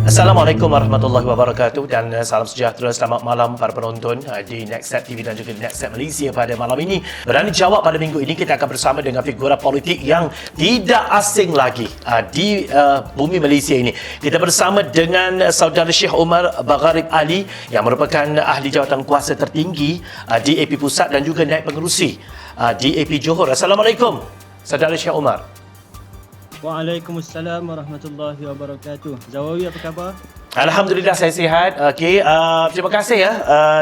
Assalamualaikum warahmatullahi wabarakatuh dan salam sejahtera, selamat malam para penonton di Nextstep TV dan juga di Nextstep Malaysia pada malam ini. Berani jawab pada minggu ini kita akan bersama dengan figura politik yang tidak asing lagi di bumi Malaysia ini. Kita bersama dengan saudara Syekh Omar Bagharib Ali yang merupakan ahli jawatan kuasa tertinggi di AP Pusat dan juga naib pengerusi di AP Johor. Assalamualaikum saudara Syekh Omar. Waalaikumsalam warahmatullahi wabarakatuh. Zawawi, apa khabar? Alhamdulillah saya sihat. Okey, terima kasih ya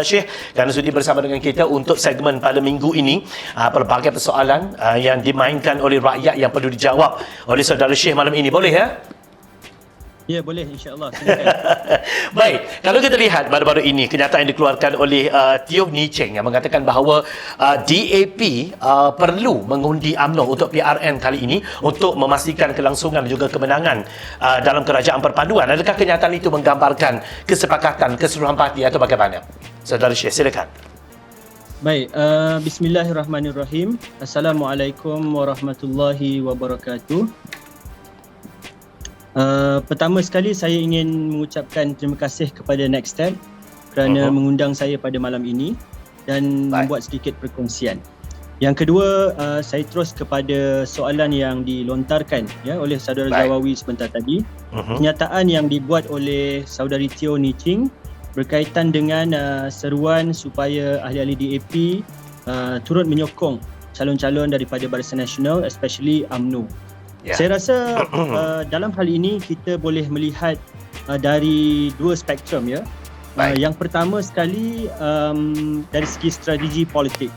Syekh kerana sudi bersama dengan kita untuk segmen pada minggu ini. Pelbagai persoalan yang dimainkan oleh rakyat yang perlu dijawab oleh saudara Syekh malam ini. Boleh ya? Ya, boleh, insya-Allah. Silakan. Baik, kalau kita lihat baru-baru ini kenyataan yang dikeluarkan oleh Teo Nii Cheng yang mengatakan bahawa DAP perlu mengundi UMNO untuk PRN kali ini untuk memastikan kelangsungan dan juga kemenangan dalam kerajaan perpaduan. Adakah kenyataan itu menggambarkan kesepakatan keseluruhan parti atau bagaimana? Saudara Syekh, silakan. Baik, bismillahirrahmanirrahim. Assalamualaikum warahmatullahi wabarakatuh. Pertama sekali saya ingin mengucapkan terima kasih kepada Nextstep kerana mengundang saya pada malam ini dan membuat sedikit perkongsian. Yang kedua, saya terus kepada soalan yang dilontarkan oleh saudara Zawawi sebentar tadi. Kenyataan yang dibuat oleh saudari Teo Nii Cheng berkaitan dengan seruan supaya ahli-ahli DAP turut menyokong calon-calon daripada Barisan Nasional, especially UMNO. Saya rasa dalam hal ini kita boleh melihat dari dua spektrum ya. Yang pertama sekali dari segi strategi politik.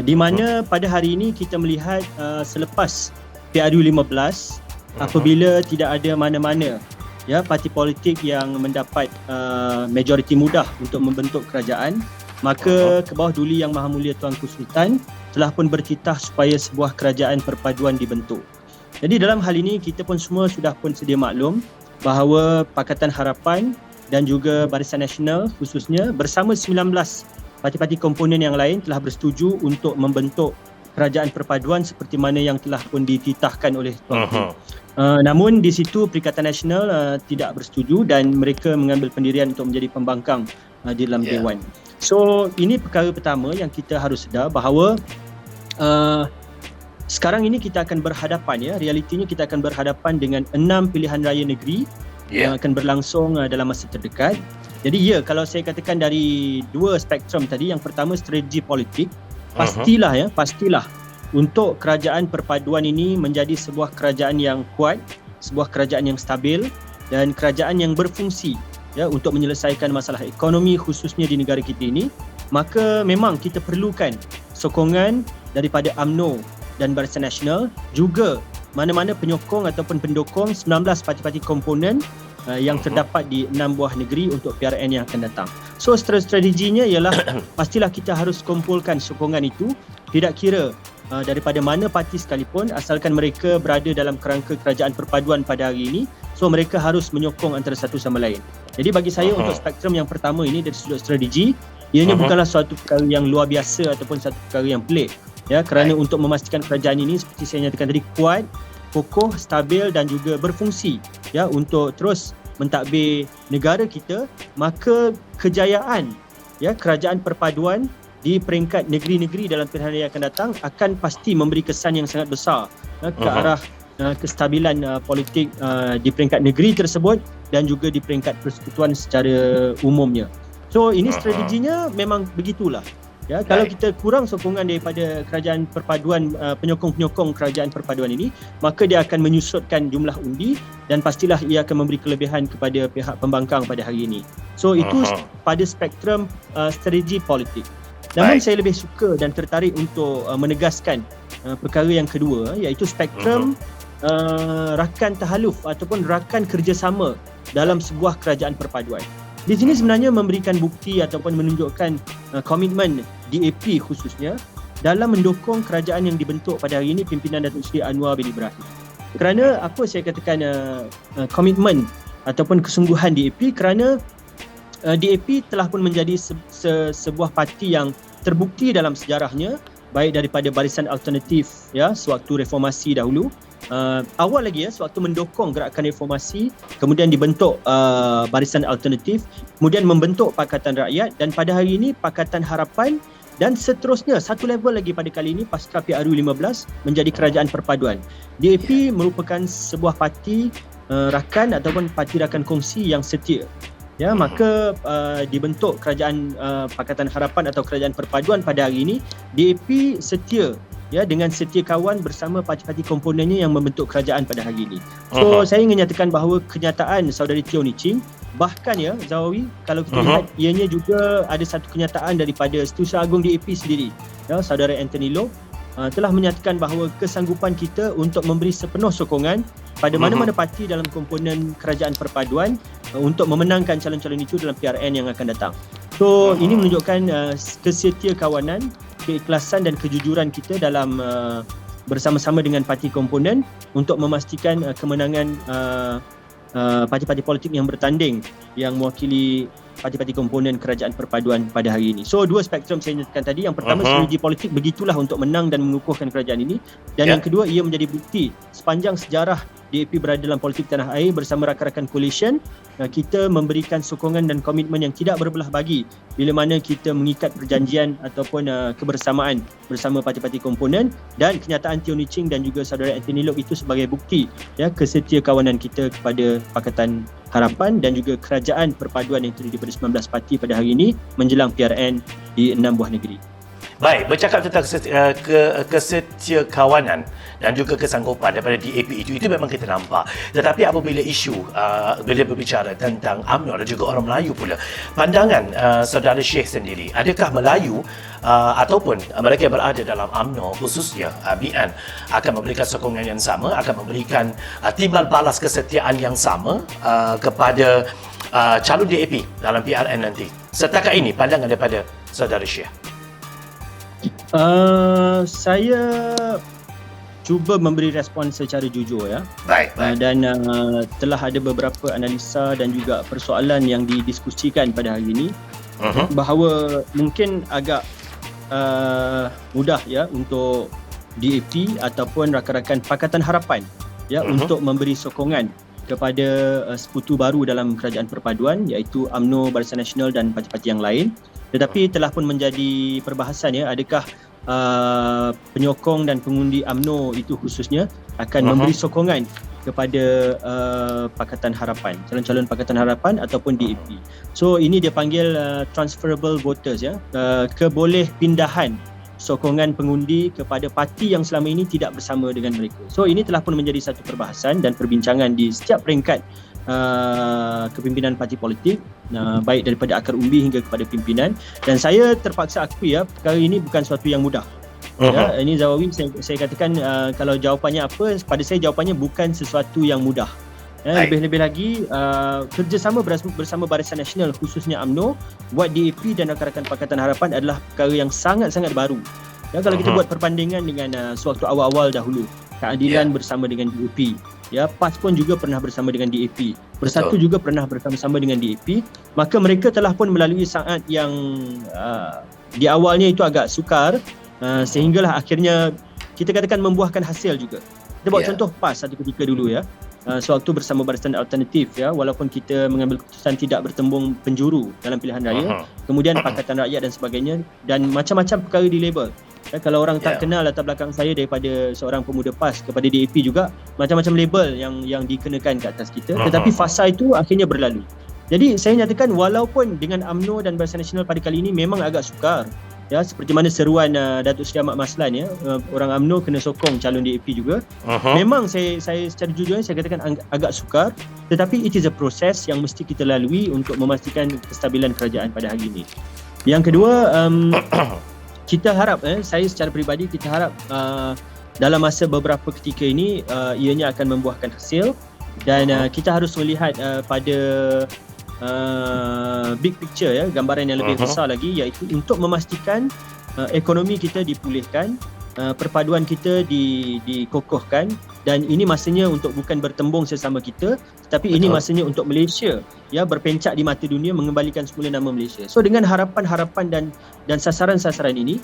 Di mana pada hari ini kita melihat selepas PRU 15 apabila tidak ada mana-mana parti politik yang mendapat majoriti mudah untuk membentuk kerajaan, maka ke bawah duli Yang Maha Mulia Tuanku Sultan telah pun bertitah supaya sebuah kerajaan perpaduan dibentuk. Jadi dalam hal ini kita pun semua sudah pun sedia maklum bahawa Pakatan Harapan dan juga Barisan Nasional khususnya bersama 19 parti-parti komponen yang lain telah bersetuju untuk membentuk kerajaan perpaduan seperti mana yang telah pun dititahkan oleh Tuan. Namun di situ Perikatan Nasional tidak bersetuju dan mereka mengambil pendirian untuk menjadi pembangkang di dalam Dewan. So ini perkara pertama yang kita harus sedar bahawa sekarang ini kita akan berhadapan realitinya kita akan berhadapan dengan 6 pilihan raya negeri yang akan berlangsung dalam masa terdekat. Jadi kalau saya katakan dari dua spektrum tadi, yang pertama strategi politik, pastilah untuk kerajaan perpaduan ini menjadi sebuah kerajaan yang kuat, sebuah kerajaan yang stabil dan kerajaan yang berfungsi untuk menyelesaikan masalah ekonomi khususnya di negara kita ini, maka memang kita perlukan sokongan daripada UMNO dan Barisan Nasional, juga mana-mana penyokong ataupun pendukung 19 parti-parti komponen yang terdapat di 6 buah negeri untuk PRN yang akan datang. So strateginya ialah pastilah kita harus kumpulkan sokongan itu, tidak kira daripada mana parti sekalipun, asalkan mereka berada dalam kerangka kerajaan perpaduan pada hari ini, so mereka harus menyokong antara satu sama lain. Jadi bagi saya untuk spektrum yang pertama ini dari sudut strategi, ianya bukanlah suatu perkara yang luar biasa ataupun satu perkara yang pelik. Kerana untuk memastikan kerajaan ini seperti saya nyatakan tadi kuat, kokoh, stabil dan juga berfungsi untuk terus mentadbir negara kita, maka kejayaan kerajaan perpaduan di peringkat negeri-negeri dalam pilihan raya akan datang akan pasti memberi kesan yang sangat besar ke arah kestabilan politik di peringkat negeri tersebut dan juga di peringkat persekutuan secara umumnya. So ini strateginya memang begitulah. Kalau kita kurang sokongan daripada kerajaan perpaduan, penyokong-penyokong kerajaan perpaduan ini, maka dia akan menyusutkan jumlah undi dan pastilah ia akan memberi kelebihan kepada pihak pembangkang pada hari ini. So itu pada spektrum strategi politik. Namun saya lebih suka dan tertarik untuk menegaskan perkara yang kedua, iaitu spektrum rakan tahaluf ataupun rakan kerjasama dalam sebuah kerajaan perpaduan. Di sini sebenarnya memberikan bukti ataupun menunjukkan komitmen DAP khususnya dalam mendukung kerajaan yang dibentuk pada hari ini pimpinan Datuk Seri Anwar bin Ibrahim. Kerana apa saya katakan komitmen ataupun kesungguhan DAP, kerana DAP telah pun menjadi sebuah parti yang terbukti dalam sejarahnya, baik daripada barisan alternatif sewaktu reformasi dahulu awal lagi sewaktu mendokong gerakan reformasi, kemudian dibentuk Barisan Alternatif, kemudian membentuk Pakatan Rakyat, dan pada hari ini Pakatan Harapan, dan seterusnya satu level lagi pada kali ini pasca PRU 15 menjadi Kerajaan Perpaduan. DAP merupakan sebuah parti rakan ataupun parti rakan kongsi yang setia. Ya, maka dibentuk Kerajaan Pakatan Harapan atau Kerajaan Perpaduan pada hari ini. DAP setia dengan setia kawan bersama parti-parti komponennya yang membentuk kerajaan pada hari ini. So saya ingin nyatakan bahawa kenyataan saudari Teo Nii Ching, bahkan Zawawi, kalau kita lihat ianya juga ada satu kenyataan daripada Setiausaha Agung DAP sendiri, saudara Anthony Loh telah menyatakan bahawa kesanggupan kita untuk memberi sepenuh sokongan pada mana-mana parti dalam komponen kerajaan perpaduan untuk memenangkan calon-calon itu dalam PRN yang akan datang. So ini menunjukkan kesetia kawanan, keikhlasan dan kejujuran kita dalam bersama-sama dengan parti komponen untuk memastikan kemenangan parti-parti politik yang bertanding yang mewakili parti-parti komponen kerajaan perpaduan pada hari ini. So dua spektrum saya nyatakan tadi. Yang pertama, strategi politik begitulah untuk menang dan mengukuhkan kerajaan ini, dan yang kedua, ia menjadi bukti sepanjang sejarah DAP berada dalam politik tanah air bersama rakan-rakan coalition, kita memberikan sokongan dan komitmen yang tidak berbelah bagi bila mana kita mengikat perjanjian ataupun kebersamaan bersama parti-parti komponen, dan kenyataan Teo Nii Ching dan juga saudara Anthony Loh itu sebagai bukti kesetia kawanan kita kepada Pakatan Harapan dan juga kerajaan perpaduan yang terdiri daripada 19 parti pada hari ini menjelang PRN di 6 buah negeri. Baik, bercakap tentang kesetia kawanan dan juga kesanggupan daripada DAP itu memang kita nampak. Tetapi apabila isu bila berbicara tentang UMNO dan juga orang Melayu pula, pandangan saudara Sheikh sendiri, adakah Melayu ataupun mereka yang berada dalam UMNO khususnya BN akan memberikan sokongan yang sama, akan memberikan timbal balas kesetiaan yang sama kepada calon DAP dalam PRN nanti? Setakat ini pandangan daripada saudara Sheikh. Saya cuba memberi respon secara jujur Baik. Dan telah ada beberapa analisa dan juga persoalan yang didiskusikan pada hari ini, bahawa mungkin agak mudah untuk DAP ataupun rakan-rakan Pakatan Harapan untuk memberi sokongan kepada sekutu baru dalam kerajaan perpaduan, iaitu UMNO, Barisan Nasional dan parti-parti yang lain. Tetapi telah pun menjadi perbahasan adakah penyokong dan pengundi UMNO itu khususnya akan memberi sokongan kepada Pakatan Harapan, calon-calon Pakatan Harapan ataupun DAP. So ini dia panggil transferable voters, keboleh pindahan sokongan pengundi kepada parti yang selama ini tidak bersama dengan mereka. So ini telah pun menjadi satu perbahasan dan perbincangan di setiap peringkat kepimpinan parti politik, baik daripada akar umbi hingga kepada pimpinan, dan saya terpaksa akui perkara ini bukan sesuatu yang mudah. Ini Zawawi, saya katakan kalau jawapannya apa, pada saya jawapannya bukan sesuatu yang mudah. Lebih-lebih lagi kerjasama bersama Barisan Nasional khususnya UMNO buat DAP dan rakan-rakan Pakatan Harapan adalah perkara yang sangat-sangat baru. Kalau kita buat perbandingan dengan sewaktu awal-awal dahulu, keadilan bersama dengan DAP, PAS pun juga pernah bersama dengan DAP, Bersatu juga pernah bersama-sama dengan DAP, maka mereka telah pun melalui saat yang di awalnya itu agak sukar, sehinggalah akhirnya kita katakan membuahkan hasil juga. Kita buat contoh PAS satu ketika dulu sewaktu bersama Barisan Alternatif, walaupun kita mengambil keputusan tidak bertembung penjuru dalam pilihan raya, kemudian Pakatan Rakyat dan sebagainya, dan macam-macam perkara di label. Kalau orang tak kenal latar belakang saya daripada seorang pemuda PAS kepada DAP juga, macam-macam label yang dikenakan ke atas kita, tetapi fasa itu akhirnya berlalu. Jadi saya nyatakan walaupun dengan UMNO dan Barisan Nasional pada kali ini memang agak sukar, seperti mana seruan Datuk Seri Ahmad Maslan, orang UMNO kena sokong calon DAP juga. Memang saya secara jujur saya katakan agak sukar, tetapi it is a process yang mesti kita lalui untuk memastikan kestabilan kerajaan pada hari ini. Yang kedua, kita harap, saya secara peribadi kita harap dalam masa beberapa ketika ini ianya akan membuahkan hasil, dan kita harus melihat pada big picture, gambaran yang lebih besar lagi, iaitu untuk memastikan ekonomi kita dipulihkan, perpaduan kita dikokohkan, dan ini masanya untuk bukan bertembung sesama kita, tetapi ini masanya untuk Malaysia berpencak di mata dunia, mengembalikan semula nama Malaysia. So dengan harapan-harapan dan sasaran-sasaran ini,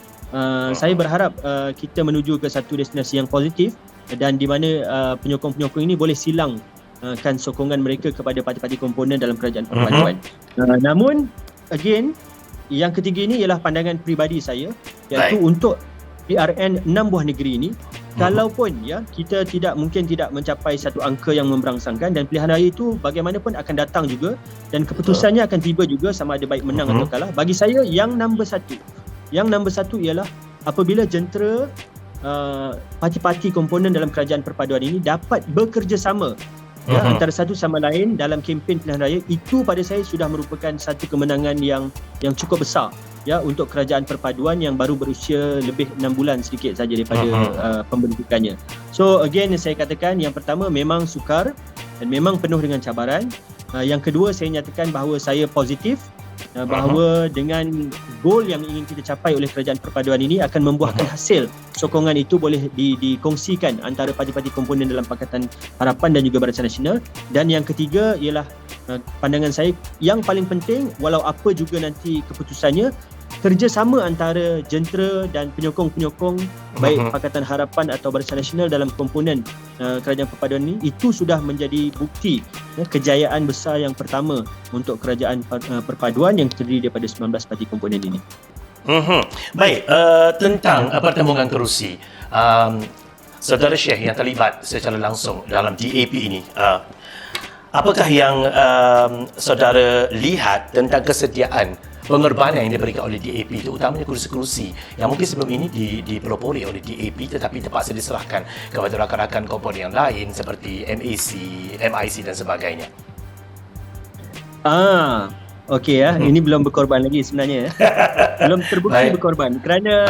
saya berharap kita menuju ke satu destinasi yang positif, dan di mana penyokong-penyokong ini boleh silang kan sokongan mereka kepada parti-parti komponen dalam kerajaan perpaduan. Namun again, yang ketiga ini ialah pandangan peribadi saya, iaitu untuk PRN 6 buah negeri ini, kalaupun kita mungkin tidak mencapai satu angka yang memberangsangkan, dan pilihan raya itu bagaimanapun akan datang juga dan keputusannya akan tiba juga sama ada baik menang atau kalah. Bagi saya yang nombor satu ialah apabila jentera parti-parti komponen dalam kerajaan perpaduan ini dapat bekerjasama antara satu sama lain dalam kempen pilihan raya, itu pada saya sudah merupakan satu kemenangan yang cukup besar untuk kerajaan perpaduan yang baru berusia lebih 6 bulan sedikit saja daripada pembentukannya. So again, saya katakan yang pertama memang sukar dan memang penuh dengan cabaran. Yang kedua, saya nyatakan bahawa saya positif bahawa dengan goal yang ingin kita capai oleh kerajaan perpaduan ini akan membuahkan hasil. Sokongan itu boleh dikongsikan antara parti-parti komponen dalam Pakatan Harapan dan juga Barisan Nasional. Dan yang ketiga ialah pandangan saya yang paling penting, walau apa juga nanti keputusannya, kerjasama antara jentera dan penyokong-penyokong baik Pakatan Harapan atau Barisan Nasional dalam komponen kerajaan perpaduan ini, itu sudah menjadi bukti kejayaan besar yang pertama untuk kerajaan perpaduan yang terdiri daripada 19 parti komponen ini. Baik, tentang pertembungan kerusi, Saudara Syekh yang terlibat secara langsung dalam DAP ini, apakah yang saudara lihat tentang kesediaan pengorbanan yang diberikan oleh DAP itu, utamanya kerusi-kerusi yang mungkin sebelum ini dipelopori oleh DAP tetapi terpaksa diserahkan kepada rakan-rakan komponen yang lain seperti MAC, MIC dan sebagainya? Okey ini belum berkorban lagi sebenarnya. Belum terbukti berkorban kerana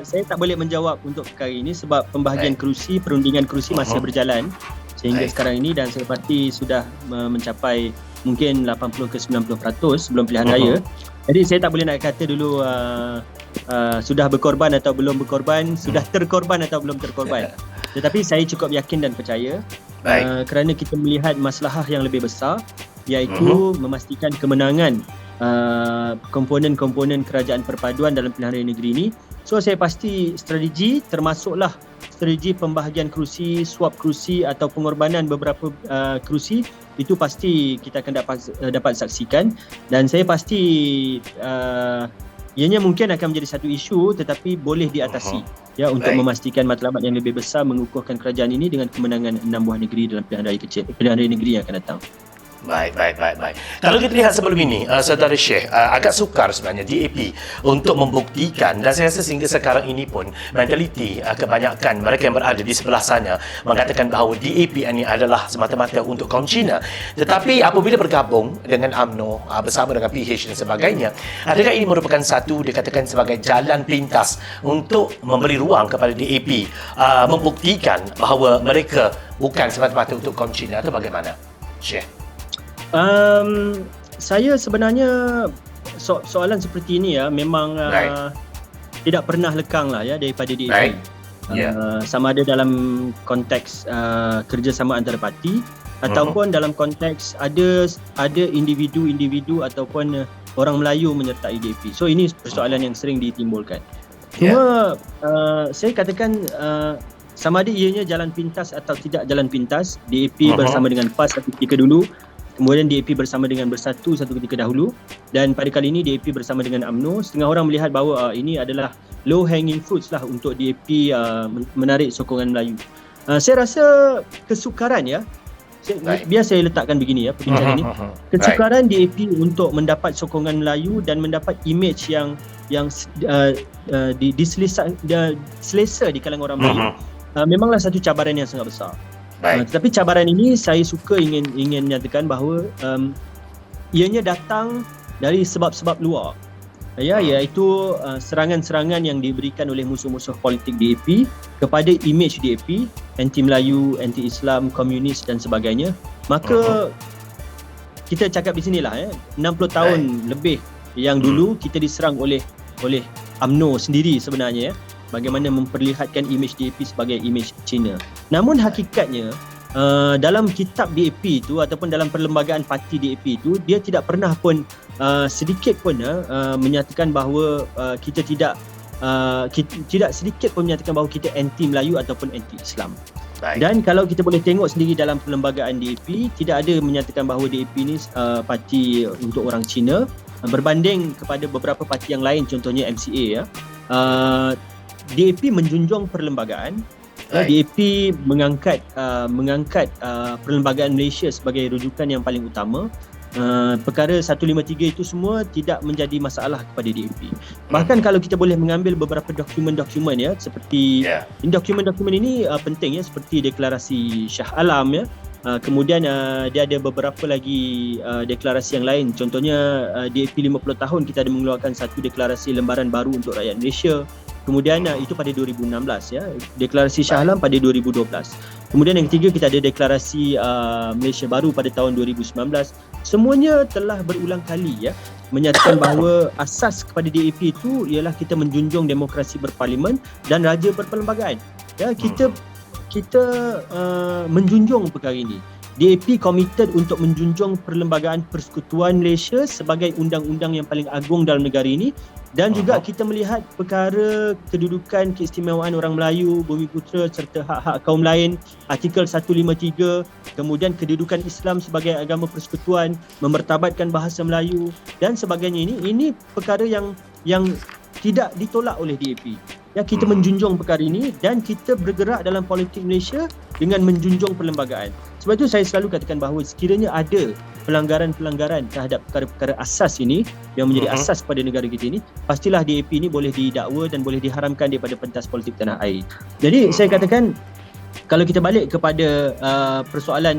saya tak boleh menjawab untuk perkara ini sebab pembahagian kerusi, perundingan kerusi masih berjalan sehingga sekarang ini, dan saya pasti sudah mencapai mungkin 80 ke 90% sebelum pilihan raya. Jadi saya tak boleh nak kata dulu sudah berkorban atau belum berkorban, sudah terkorban atau belum terkorban. Tetapi saya cukup yakin dan percaya kerana kita melihat masalah yang lebih besar, iaitu memastikan kemenangan komponen-komponen kerajaan perpaduan dalam pilihan raya negeri ini. So saya pasti strategi, termasuklah strategi pembahagian kerusi, swap kerusi atau pengorbanan beberapa kerusi, itu pasti kita akan dapat saksikan. Dan saya pasti ianya mungkin akan menjadi satu isu tetapi boleh diatasi untuk memastikan matlamat yang lebih besar mengukuhkan kerajaan ini dengan kemenangan 6 buah negeri dalam pilihan raya negeri yang akan datang. Baik. Kalau kita lihat sebelum ini, Saudara Syekh, agak sukar sebenarnya DAP untuk membuktikan, dan saya rasa sehingga sekarang ini pun mentaliti kebanyakan mereka yang berada di sebelah sana mengatakan bahawa DAP ini adalah semata-mata untuk kaum Cina. Tetapi apabila bergabung dengan UMNO bersama dengan PH dan sebagainya, adakah ini merupakan satu dikatakan sebagai jalan pintas untuk memberi ruang kepada DAP membuktikan bahawa mereka bukan semata-mata untuk kaum Cina, atau bagaimana, Syekh? Saya sebenarnya soalan seperti ini memang tidak pernah lekang lah daripada DAP. Sama ada dalam konteks kerjasama antara parti ataupun dalam konteks ada individu ataupun orang Melayu menyertai DAP. So ini persoalan yang sering ditimbulkan. Cuma saya katakan sama ada ianya jalan pintas atau tidak jalan pintas, DAP bersama dengan PAS satu ketika dulu, kemudian DAP bersama dengan Bersatu satu ketika dahulu, dan pada kali ini DAP bersama dengan UMNO. Setengah orang melihat bahawa ini adalah low hanging fruits lah untuk DAP menarik sokongan Melayu. Saya rasa kesukaran biar saya letakkan begini perbincangan ini. Kesukaran DAP untuk mendapat sokongan Melayu dan mendapat image yang selesa di kalangan orang Melayu memanglah satu cabaran yang sangat besar. Tetapi cabaran ini saya suka ingin nyatakan bahawa ianya datang dari sebab-sebab luar, iaitu serangan-serangan yang diberikan oleh musuh-musuh politik DAP kepada image DAP, anti Melayu, anti Islam, komunis dan sebagainya. Maka kita cakap di sinilah 60 tahun lebih yang dulu kita diserang oleh UMNO sendiri sebenarnya, bagaimana memperlihatkan image DAP sebagai image Cina. Namun hakikatnya dalam kitab DAP itu ataupun dalam perlembagaan parti DAP itu, dia tidak pernah pun sedikit pun menyatakan bahawa kita tidak tidak sedikit pun menyatakan bahawa kita anti Melayu ataupun anti Islam. Baik. Dan kalau kita boleh tengok sendiri dalam perlembagaan DAP, tidak ada menyatakan bahawa DAP ni parti untuk orang Cina, berbanding kepada beberapa parti yang lain, contohnya MCA ya. DAP menjunjung perlembagaan. DAP mengangkat perlembagaan Malaysia sebagai rujukan yang paling utama. Perkara 153 itu semua tidak menjadi masalah kepada DAP. Bahkan kalau kita boleh mengambil beberapa dokumen-dokumen ya, seperti dokumen-dokumen ini penting ya, seperti deklarasi Shah Alam ya. Kemudian dia ada beberapa lagi deklarasi yang lain. Contohnya DAP 50 tahun kita ada mengeluarkan satu deklarasi lembaran baru untuk rakyat Malaysia. Kemudian itu pada 2016 ya, deklarasi Shah Alam pada 2012. Kemudian yang ketiga kita ada deklarasi Malaysia Baru pada tahun 2019. Semuanya telah berulang kali ya menyatakan bahawa asas kepada DAP itu ialah kita menjunjung demokrasi berparlimen dan raja berperlembagaan. Ya, kita menjunjung perkara ini. DAP komited untuk menjunjung Perlembagaan Persekutuan Malaysia sebagai undang-undang yang paling agung dalam negara ini, dan juga kita melihat perkara kedudukan keistimewaan orang Melayu, Bumiputera serta hak-hak kaum lain, artikel 153, kemudian kedudukan Islam sebagai agama persekutuan, memertabatkan bahasa Melayu dan sebagainya. Ini perkara yang tidak ditolak oleh DAP. Ya, kita menjunjung perkara ini dan kita bergerak dalam politik Malaysia dengan menjunjung perlembagaan. Sebab itu saya selalu katakan bahawa sekiranya ada pelanggaran-pelanggaran terhadap perkara-perkara asas ini yang menjadi asas pada negara kita ini, pastilah DAP ini boleh didakwa dan boleh diharamkan daripada pentas politik tanah air. Jadi saya katakan, kalau kita balik kepada persoalan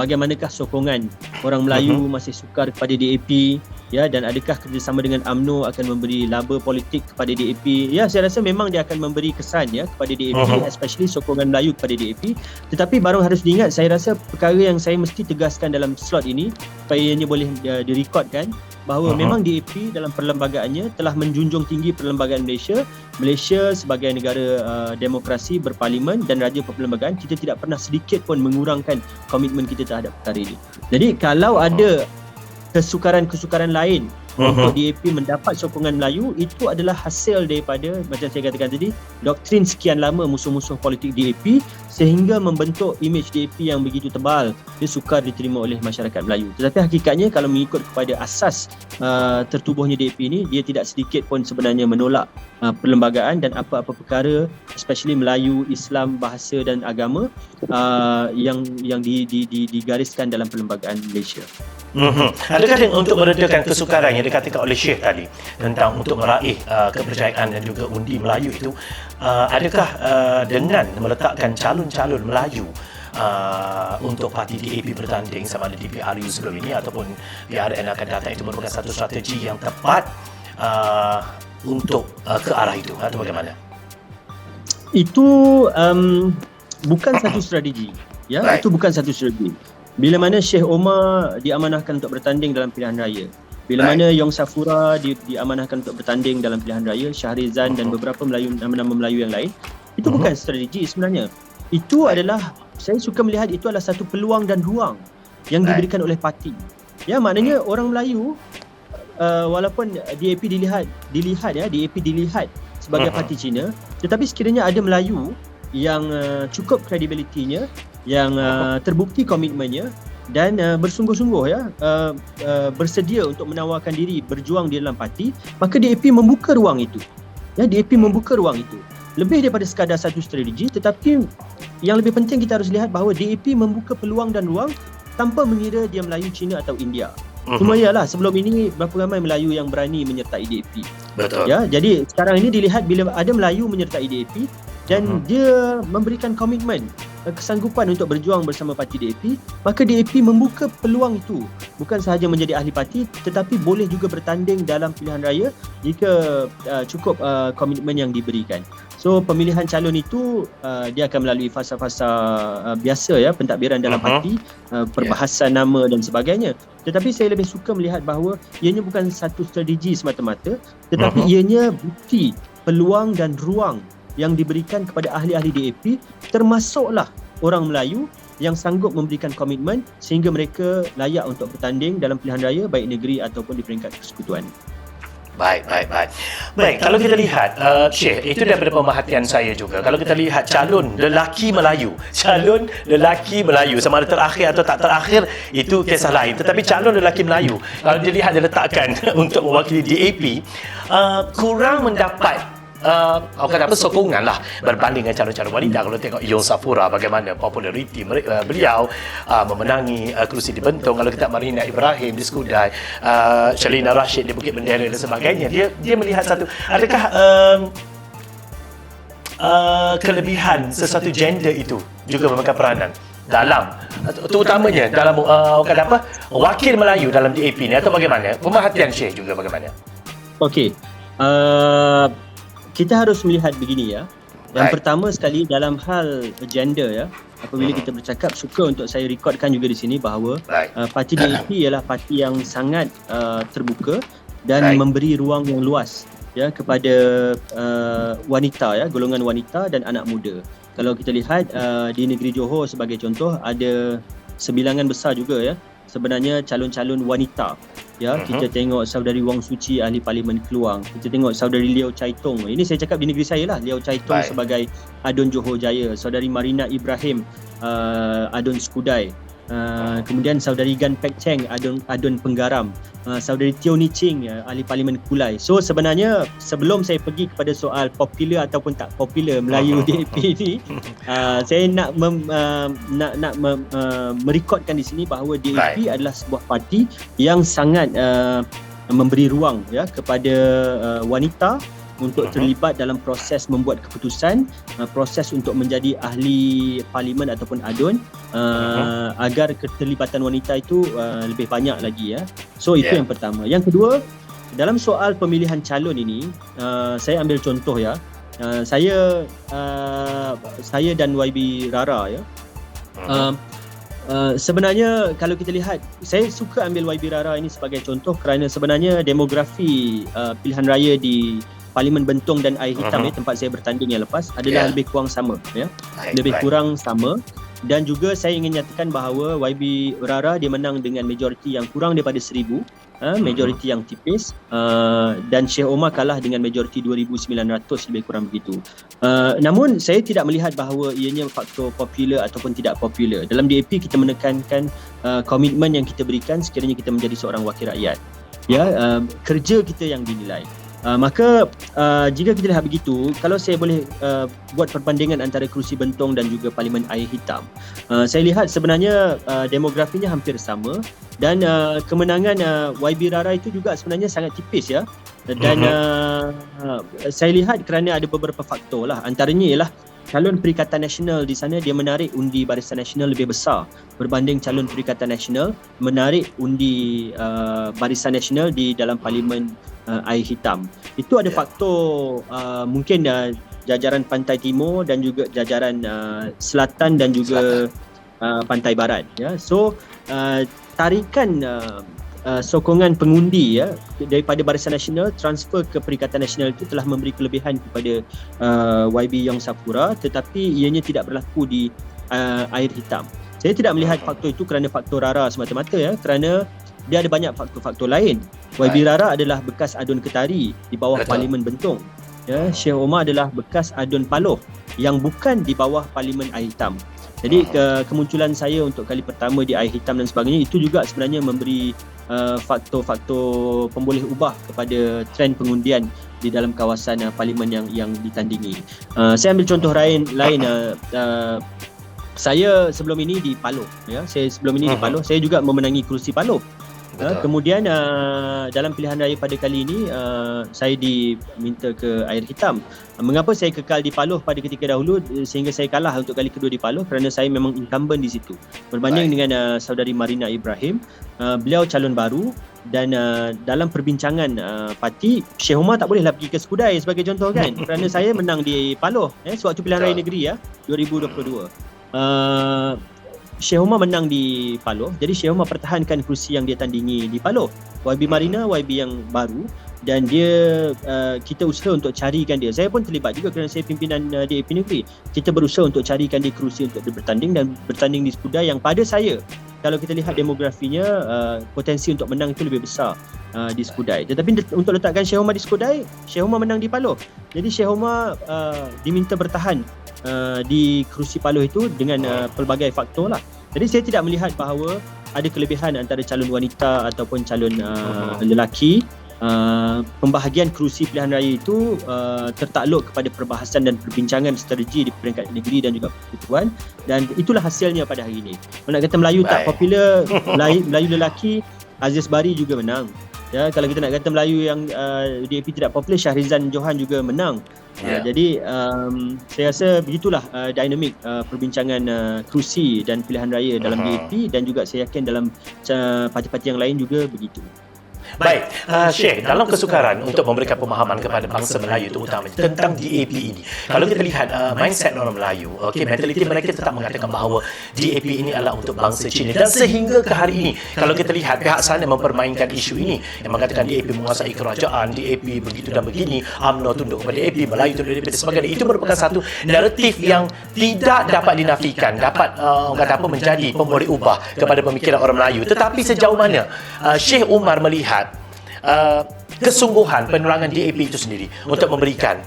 bagaimanakah sokongan orang Melayu masih sukar kepada DAP, ya, dan adakah kerjasama dengan UMNO akan memberi laba politik kepada DAP? Ya, saya rasa memang dia akan memberi kesan ya kepada DAP, especially sokongan Melayu kepada DAP. Tetapi baru harus diingat, saya rasa perkara yang saya mesti tegaskan dalam slot ini supaya ianya boleh direkodkan, bahawa memang DAP dalam perlembagaannya telah menjunjung tinggi perlembagaan Malaysia sebagai negara demokrasi berparlimen dan raja perlembagaan. Kita tidak pernah sedikit pun mengurangkan komitmen kita terhadap perkara ini. Jadi kalau ada kesukaran-kesukaran lain untuk DAP mendapat sokongan Melayu, itu adalah hasil daripada, macam saya katakan tadi, doktrin sekian lama musuh-musuh politik DAP sehingga membentuk imej DAP yang begitu tebal, dia sukar diterima oleh masyarakat Melayu. Tetapi hakikatnya kalau mengikut kepada asas tertubuhnya DAP ini, dia tidak sedikit pun sebenarnya menolak perlembagaan dan apa-apa perkara, especially Melayu, Islam, bahasa dan agama yang digariskan dalam perlembagaan Malaysia. Adakah untuk meredakan kesukaran yang dikatakan oleh Syekh tadi tentang untuk meraih kepercayaan dan juga undi Melayu itu, adakah dengan meletakkan calon-calon Melayu untuk parti DAP bertanding sama ada di PRU sebelum ini ataupun PRN akan datang, itu merupakan satu strategi yang tepat untuk ke arah itu, atau bagaimana? Itu bukan satu strategi, ya. Right. Itu bukan satu strategi. Bila mana Syekh Omar diamanahkan untuk bertanding dalam pilihan raya, bila mana Yong Safura diamanahkan untuk bertanding dalam pilihan raya, Syahrizan dan beberapa nama-nama Melayu yang lain, itu bukan strategi sebenarnya. Itu adalah, saya suka melihat itu adalah satu peluang dan ruang yang diberikan oleh parti. Ya, maknanya orang Melayu, walaupun DAP dilihat sebagai parti Cina, tetapi sekiranya ada Melayu yang cukup kredibilitinya, yang terbukti komitmennya dan bersungguh-sungguh ya, bersedia untuk menawarkan diri berjuang di dalam parti, maka DAP membuka ruang itu. Ya, DAP membuka ruang itu. Lebih daripada sekadar satu strategi, tetapi yang lebih penting kita harus lihat bahawa DAP membuka peluang dan ruang tanpa mengira dia Melayu, Cina atau India. Cuma ialah sebelum ini berapa ramai Melayu yang berani menyertai DAP. Betul. Ya, jadi sekarang ini dilihat bila ada Melayu menyertai DAP dan dia memberikan komitmen, kesanggupan untuk berjuang bersama parti DAP, maka DAP membuka peluang itu bukan sahaja menjadi ahli parti tetapi boleh juga bertanding dalam pilihan raya jika cukup komitmen yang diberikan. So pemilihan calon itu dia akan melalui fasa-fasa biasa ya, pentadbiran dalam parti, perbahasan nama dan sebagainya. Tetapi saya lebih suka melihat bahawa ianya bukan satu strategi semata-mata, tetapi ianya bukti, peluang dan ruang yang diberikan kepada ahli-ahli DAP, termasuklah orang Melayu yang sanggup memberikan komitmen sehingga mereka layak untuk bertanding dalam pilihan raya baik negeri ataupun di peringkat persekutuan. Baik. Baik, kalau kita lihat, Syekh, itu daripada pemerhatian saya juga. Kalau kita lihat calon lelaki Melayu sama ada terakhir atau tak terakhir, itu kisah lain. Tetapi calon lelaki Melayu, kalau dilihat dia letakkan untuk mewakili DAP, kurang mendapat sokongan lah berbanding dengan calon-calon wanita. Kalau tengok Yon Safura, bagaimana populariti beliau memenangi kerusi di Bentong. Kalau kita Marina Ibrahim di Skudai, Shalina Rashid di Bukit Bendera dan sebagainya, dia melihat satu, adakah kelebihan sesuatu gender itu juga memainkan peranan dalam, terutamanya dalam wakil Melayu dalam DAP ni, atau bagaimana? Pemerhatian Syekh juga bagaimana? Okey. Kita harus melihat begini ya. Yang pertama sekali dalam hal gender ya, apabila kita bercakap, suka untuk saya rekodkan juga di sini bahawa parti DAP ialah parti yang sangat terbuka dan memberi ruang yang luas ya kepada wanita ya, golongan wanita dan anak muda. Kalau kita lihat di negeri Johor sebagai contoh, ada sebilangan besar juga ya sebenarnya calon-calon wanita ya. Kita tengok saudari Wong Suci, ahli Parlimen Keluang. Kita tengok saudari Liao Chai Tong, ini saya cakap di negeri saya lah, Liao Chai Tong sebagai Adun Johor Jaya, saudari Marina Ibrahim, Adun Skudai, kemudian saudari Gan Pek Cheng, Adun Penggaram, saudari Teo Ni Ching, ahli Parlimen Kulai. So sebenarnya sebelum saya pergi kepada soal popular ataupun tak popular Melayu DAP ni, saya nak merekodkan di sini bahawa DAP adalah sebuah parti yang sangat memberi ruang ya kepada wanita untuk terlibat dalam proses membuat keputusan, proses untuk menjadi ahli parlimen ataupun adun, agar keterlibatan wanita itu lebih banyak lagi ya. So itu yang pertama. Yang kedua, dalam soal pemilihan calon ini, saya ambil contoh ya. Saya dan YB Rara ya. Sebenarnya kalau kita lihat, saya suka ambil YB Rara ini sebagai contoh kerana sebenarnya demografi pilihan raya di Parlimen Bentong dan Air Hitam tempat saya bertanding yang lepas adalah lebih kurang sama ya. Lebih kurang sama, dan juga saya ingin nyatakan bahawa YB Rara dia menang dengan majoriti yang kurang daripada 1000, majoriti yang tipis, dan Syekh Omar kalah dengan majoriti 2,900 lebih kurang begitu. Namun saya tidak melihat bahawa ianya faktor popular ataupun tidak popular. Dalam DAP kita menekankan komitmen yang kita berikan sekiranya kita menjadi seorang wakil rakyat ya, kerja kita yang dinilai. Maka jika kita lihat begitu, kalau saya boleh buat perbandingan antara kerusi Bentong dan juga Parlimen Air Hitam, saya lihat sebenarnya demografinya hampir sama, dan kemenangan YB Rara itu juga sebenarnya sangat tipis ya. Dan saya lihat kerana ada beberapa faktor lah, antaranya ialah calon Perikatan Nasional di sana dia menarik undi Barisan Nasional lebih besar berbanding calon Perikatan Nasional menarik undi Barisan Nasional di dalam Parlimen Air Hitam. Itu ada faktor mungkin jajaran Pantai Timur dan juga jajaran Selatan dan juga Pantai Barat ya. So tarikan sokongan pengundi ya daripada Barisan Nasional transfer ke Perikatan Nasional itu telah memberi kelebihan kepada YB Yong Safura, tetapi ianya tidak berlaku di Air Hitam. Saya tidak melihat faktor itu kerana faktor Rara semata-mata ya, kerana dia ada banyak faktor-faktor lain. YB Rara adalah bekas adun Ketari di bawah Parlimen Bentong ya. Syekh Omar adalah bekas adun Paloh yang bukan di bawah Parlimen Air Hitam. Jadi kemunculan saya untuk kali pertama di Air Hitam dan sebagainya itu juga sebenarnya memberi faktor-faktor pemboleh ubah kepada trend pengundian di dalam kawasan parlimen yang ditandingi. Saya ambil contoh lain, saya sebelum ini di Paloh ya. Di Paloh saya juga memenangi kerusi Paloh. Kemudian dalam pilihan raya pada kali ini saya diminta ke Air Hitam. Mengapa saya kekal di Paloh pada ketika dahulu sehingga saya kalah untuk kali kedua di Paloh? Kerana saya memang incumbent di situ. Berbanding dengan saudari Marina Ibrahim, beliau calon baru, dan dalam perbincangan parti, Syekh Omar tak bolehlah pergi ke Skudai sebagai contoh kan, kerana saya menang di Paloh sewaktu pilihan raya negeri 2022. Syekh Omar menang di Paloh, jadi Syekh Omar pertahankan kerusi yang dia tandingi di Paloh. YB Marina, YB yang baru, dan dia kita usaha untuk carikan dia. Saya pun terlibat juga kerana saya pimpinan DAP negeri. Kita berusaha untuk carikan dia kerusi untuk dia bertanding, dan bertanding di Skudai yang pada saya kalau kita lihat demografinya, potensi untuk menang itu lebih besar di Skudai. Tetapi untuk letakkan Syekh Omar di Skudai, Syekh Omar menang di Paloh. Jadi Syekh Omar diminta bertahan di kerusi Paloh itu dengan pelbagai faktor lah. Jadi saya tidak melihat bahawa ada kelebihan antara calon wanita ataupun calon lelaki. Pembahagian kerusi pilihan raya itu tertakluk kepada perbahasan dan perbincangan strategi di peringkat negeri dan juga persekutuan, dan itulah hasilnya pada hari ini. Kalau nak kata Melayu tak popular, Melayu lelaki Aziz Bari juga menang. Ya, kalau kita nak kata Melayu yang DAP tidak popular, Syahrizan Johan juga menang. Jadi saya rasa begitulah dinamik perbincangan kerusi dan pilihan raya dalam DAP, dan juga saya yakin dalam parti-parti yang lain juga begitu. Baik, Syekh, dalam kesukaran untuk memberikan pemahaman kepada bangsa Melayu terutamanya tentang DAP ini, kalau kita lihat mindset orang Melayu, mentaliti mereka tetap mengatakan bahawa DAP ini adalah untuk bangsa Cina, dan sehingga ke hari ini kalau kita lihat pihak sana mempermainkan isu ini yang mengatakan DAP menguasai kerajaan, DAP begitu dan begini, UMNO tunduk kepada DAP, Melayu tunduk kepada DAP dan sebagainya. Itu merupakan satu naratif yang tidak dapat dinafikan, dapat menjadi pemboleh ubah kepada pemikiran orang Melayu. Tetapi sejauh mana Syekh Umar melihat kesungguhan penerangan DAP itu sendiri untuk memberikan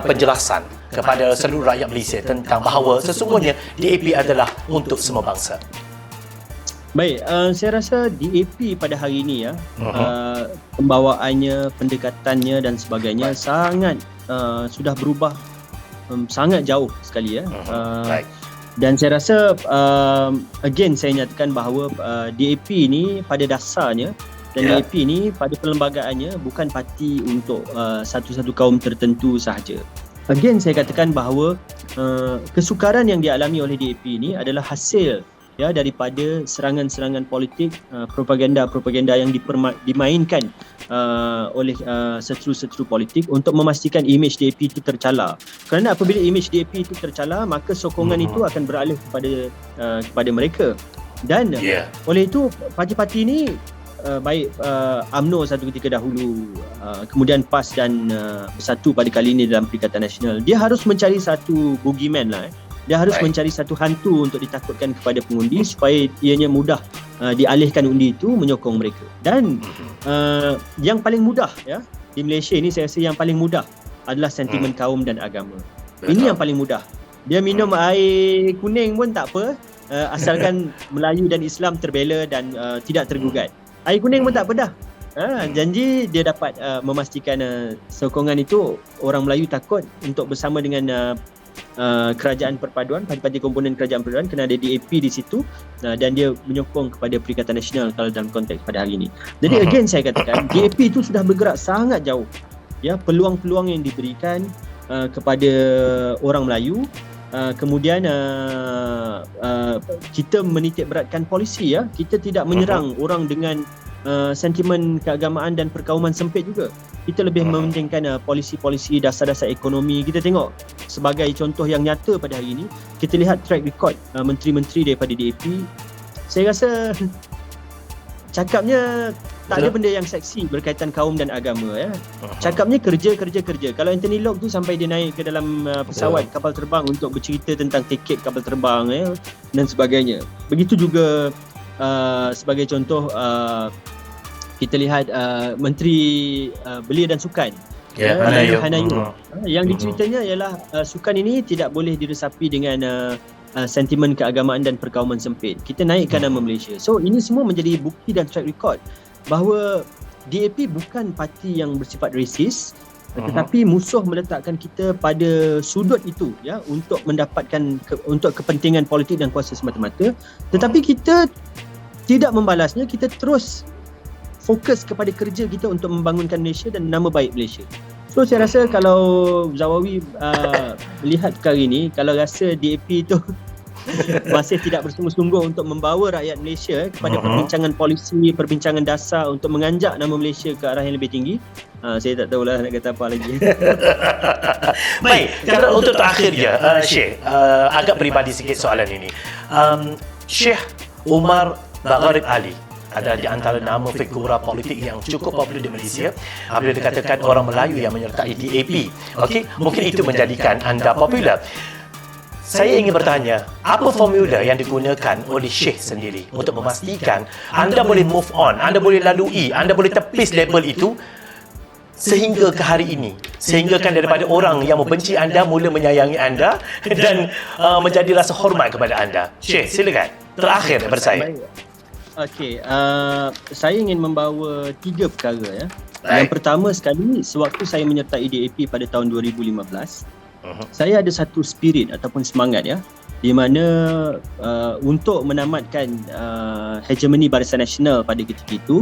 penjelasan kepada seluruh rakyat Malaysia tentang bahawa sesungguhnya DAP adalah untuk semua bangsa? Baik, saya rasa DAP pada hari ini pembawaannya, pendekatannya dan sebagainya sangat sudah berubah sangat jauh sekali dan saya rasa again saya nyatakan bahawa DAP ini pada dasarnya dan DAP ini pada perlembagaannya bukan parti untuk satu-satu kaum tertentu sahaja. Again saya katakan bahawa kesukaran yang dialami oleh DAP ini adalah hasil daripada serangan-serangan politik, propaganda yang dimainkan oleh setru-setru politik untuk memastikan imej DAP itu tercela. Kerana apabila imej DAP itu tercela, maka sokongan itu akan beralih kepada mereka. Dan oleh itu parti-parti ini baik UMNO satu ketika dahulu, kemudian PAS dan Bersatu pada kali ini dalam Perikatan Nasional, dia harus mencari satu boogeyman lah. Dia harus mencari satu hantu untuk ditakutkan kepada pengundi supaya ianya mudah dialihkan undi itu menyokong mereka. Dan yang paling mudah di Malaysia ini, saya rasa yang paling mudah adalah sentimen kaum dan agama. Ini yang paling mudah. Dia minum air kuning pun tak apa, asalkan Melayu dan Islam terbela dan tidak tergugat. Air kuning pun tak apa dah. Janji dia dapat memastikan sokongan itu orang Melayu takut untuk bersama dengan kerajaan perpaduan, parti-parti komponen kerajaan perpaduan, kena ada DAP di situ, dan dia menyokong kepada Perikatan Nasional kalau dalam konteks pada hari ini. Jadi again saya katakan DAP itu sudah bergerak sangat jauh. Peluang-peluang yang diberikan kepada orang Melayu, kemudian kita menitik beratkan polisi, kita tidak menyerang orang dengan sentimen keagamaan dan perkauman sempit juga. Kita lebih mementingkan polisi-polisi dasar-dasar ekonomi. Kita tengok sebagai contoh yang nyata pada hari ini, kita lihat track record menteri-menteri daripada DAP. Saya rasa cakapnya tak ada benda yang seksi berkaitan kaum dan agama. Cakapnya kerja. Kalau Anthony Locke tu sampai dia naik ke dalam pesawat kapal terbang untuk bercerita tentang tiket kapal terbang dan sebagainya. Begitu juga sebagai contoh kita lihat Menteri Belia dan Sukan, Hanayu. Yang diceritanya ialah sukan ini tidak boleh diresapi dengan sentimen keagamaan dan perkauman sempit. Kita naikkan nama Malaysia. So ini semua menjadi bukti dan track record bahawa DAP bukan parti yang bersifat rasis, tetapi musuh meletakkan kita pada sudut itu untuk mendapatkan untuk kepentingan politik dan kuasa semata-mata. Tetapi kita tidak membalasnya, kita terus fokus kepada kerja kita untuk membangunkan Malaysia dan nama baik Malaysia. So saya rasa kalau Zawawi melihat perkara ini, kalau rasa DAP itu masih tidak bersungguh-sungguh untuk membawa rakyat Malaysia kepada perbincangan polisi, perbincangan dasar untuk menganjak nama Malaysia ke arah yang lebih tinggi, saya tak tahulah nak kata apa lagi. Baik, kalau untuk terakhir je, Syekh, agak peribadi sikit soalan ini. Syekh Umar Bagharib Ali adalah di antara nama figura politik yang cukup popular di Malaysia. Apabila dikatakan orang Melayu yang menyertai DAP, mungkin itu menjadikan anda popular. saya ingin bertanya, apa formula yang digunakan oleh Syekh sendiri untuk memastikan anda boleh move on, anda boleh lalui, anda boleh tepis label itu sehingga ke hari ini, sehingga kan daripada orang yang membenci anda mula menyayangi anda dan menjadi rasa hormat kepada anda. Syekh, silakan. Terakhir daripada saya. Okey, saya ingin membawa 3 perkara ya. Baik. Yang pertama sekali, sewaktu saya menyertai DAP pada tahun 2015, saya ada satu spirit ataupun semangat ya, di mana untuk menamatkan hegemoni Barisan Nasional pada ketika itu,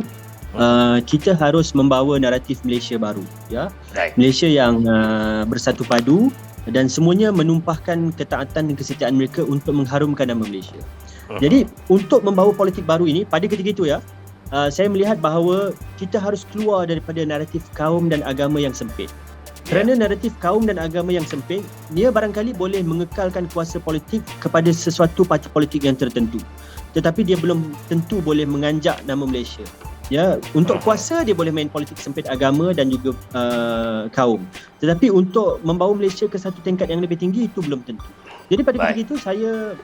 kita harus membawa naratif Malaysia baru ya. Baik. Malaysia yang bersatu padu dan semuanya menumpahkan ketaatan dan kesetiaan mereka untuk mengharumkan nama Malaysia. Jadi untuk membawa politik baru ini pada ketika itu ya, saya melihat bahawa kita harus keluar daripada naratif kaum dan agama yang sempit. Kerana naratif kaum dan agama yang sempit, dia barangkali boleh mengekalkan kuasa politik kepada sesuatu parti politik yang tertentu. Tetapi dia belum tentu boleh menganjak nama Malaysia. Ya, untuk kuasa dia boleh main politik sempit agama dan juga kaum. Tetapi untuk membawa Malaysia ke satu tingkat yang lebih tinggi itu belum tentu. Jadi pada ketika itu saya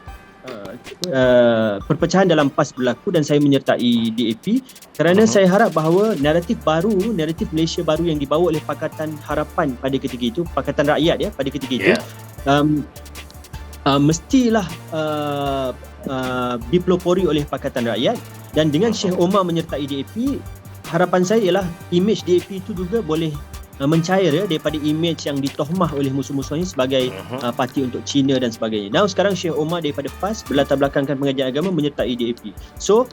perpecahan dalam PAS berlaku dan saya menyertai DAP kerana saya harap bahawa naratif baru, naratif Malaysia baru yang dibawa oleh Pakatan Harapan pada ketika itu, Pakatan Rakyat ya pada ketika itu, mestilah dipelopori oleh Pakatan Rakyat. Dan dengan Syekh Omar menyertai DAP, harapan saya ialah imej DAP itu juga boleh mencair ya, daripada imej yang ditohmah oleh musuh-musuhnya sebagai parti untuk Cina dan sebagainya. Now sekarang Syekh Omar daripada PAS berlatar belakangkan pengajian agama menyertai DAP. So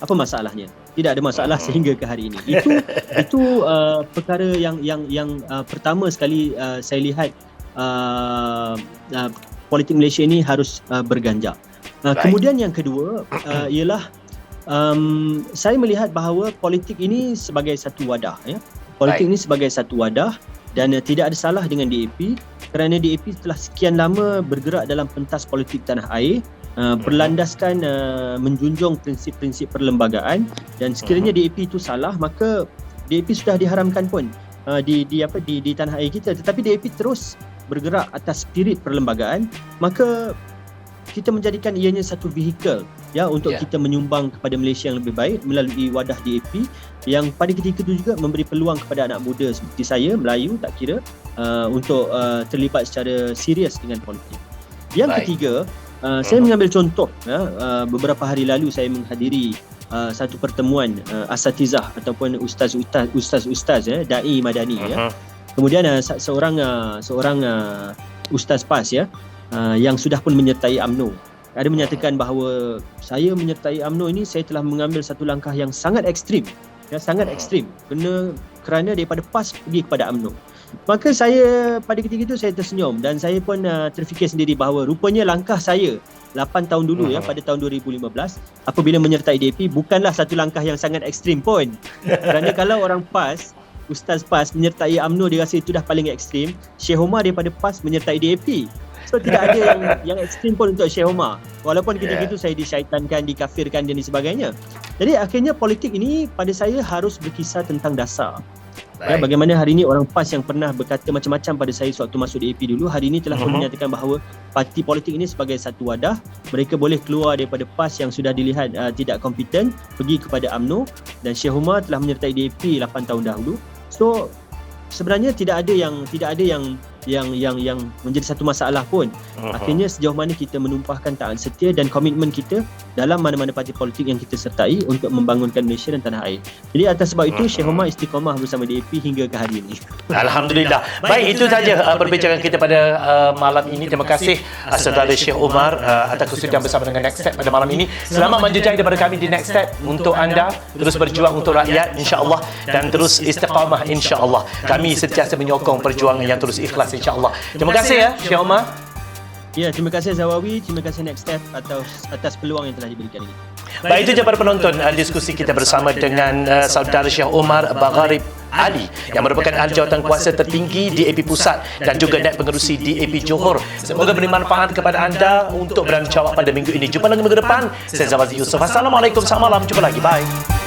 apa masalahnya? Tidak ada masalah sehingga ke hari ini. Itu perkara yang pertama sekali saya lihat politik Malaysia ini harus berganjak. Kemudian yang kedua ialah saya melihat bahawa politik ini sebagai satu wadah ya. Politik ini sebagai satu wadah dan tidak ada salah dengan DAP kerana DAP telah sekian lama bergerak dalam pentas politik tanah air, berlandaskan menjunjung prinsip-prinsip perlembagaan, dan sekiranya DAP itu salah maka DAP sudah diharamkan pun di tanah air kita. Tetapi DAP terus bergerak atas spirit perlembagaan, maka kita menjadikan ianya satu vehikel ya untuk kita menyumbang kepada Malaysia yang lebih baik melalui wadah DAP yang pada ketika itu juga memberi peluang kepada anak muda seperti saya, Melayu tak kira, untuk terlibat secara serius dengan politik. Yang ketiga, saya mengambil contoh beberapa hari lalu saya menghadiri satu pertemuan asatizah ataupun ustaz-ustaz dai madani ya. Kemudian seorang ustaz PAS ya, yang sudah pun menyertai UMNO. Ada menyatakan bahawa saya menyertai UMNO ini, saya telah mengambil satu langkah yang sangat ekstrim. Ya, sangat ekstrim. Kerana daripada PAS pergi kepada UMNO. Maka saya pada ketika itu saya tersenyum dan saya pun terfikir sendiri bahawa rupanya langkah saya 8 tahun dulu ya, pada tahun 2015 apabila menyertai DAP bukanlah satu langkah yang sangat ekstrim pun. Kerana kalau orang PAS, Ustaz PAS menyertai UMNO dia rasa itu dah paling ekstrim, Syekh Omar daripada PAS menyertai DAP. So tidak ada yang ekstrim pun untuk Syekh Omar. Walaupun ketika itu saya disyaitankan, dikafirkan dan sebagainya. Jadi akhirnya politik ini pada saya harus berkisar tentang dasar. Ya, bagaimana hari ini orang PAS yang pernah berkata macam-macam pada saya sewaktu masuk DAP dulu, hari ini telah pun menyatakan bahawa parti politik ini sebagai satu wadah, mereka boleh keluar daripada PAS yang sudah dilihat tidak kompeten, pergi kepada UMNO, dan Syekh Omar telah menyertai DAP 8 tahun dahulu. So sebenarnya tidak ada yang menjadi satu masalah pun. Akhirnya sejauh mana kita menumpahkan taat setia dan komitmen kita dalam mana-mana parti politik yang kita sertai untuk membangunkan Malaysia dan tanah air. Jadi atas sebab itu Syekh Omar istiqamah bersama DAP hingga ke hari ini. Alhamdulillah. Baik, itu saja perbincangan kita pada malam ini. Terima kasih Saudara Syekh Omar atas kesudian bersama dengan Next Step pada malam ini. Selamat menjejak daripada kami di Next Step untuk anda terus berjuang untuk rakyat insya-Allah dan terus istiqamah insya-Allah. Kami sentiasa menyokong perjuangan yang terus ikhlas insya-Allah. Terima kasih ya Syekh Omar. Ya, terima kasih Zawawi, terima kasih Next Step atas peluang yang telah diberikan ini. Baik, itu je para penonton diskusi kita bersama dengan Saudara Syekh Omar Bagharib Ali yang merupakan ahli jawatan kuasa tertinggi DAP Pusat dan juga Naib Pengerusi DAP Johor. Semoga beri manfaat kepada anda untuk berani jawab pada minggu ini. Jumpa lagi minggu depan. Saya Zawazi Yusof. Assalamualaikum, selamat malam. Jumpa lagi. Bye.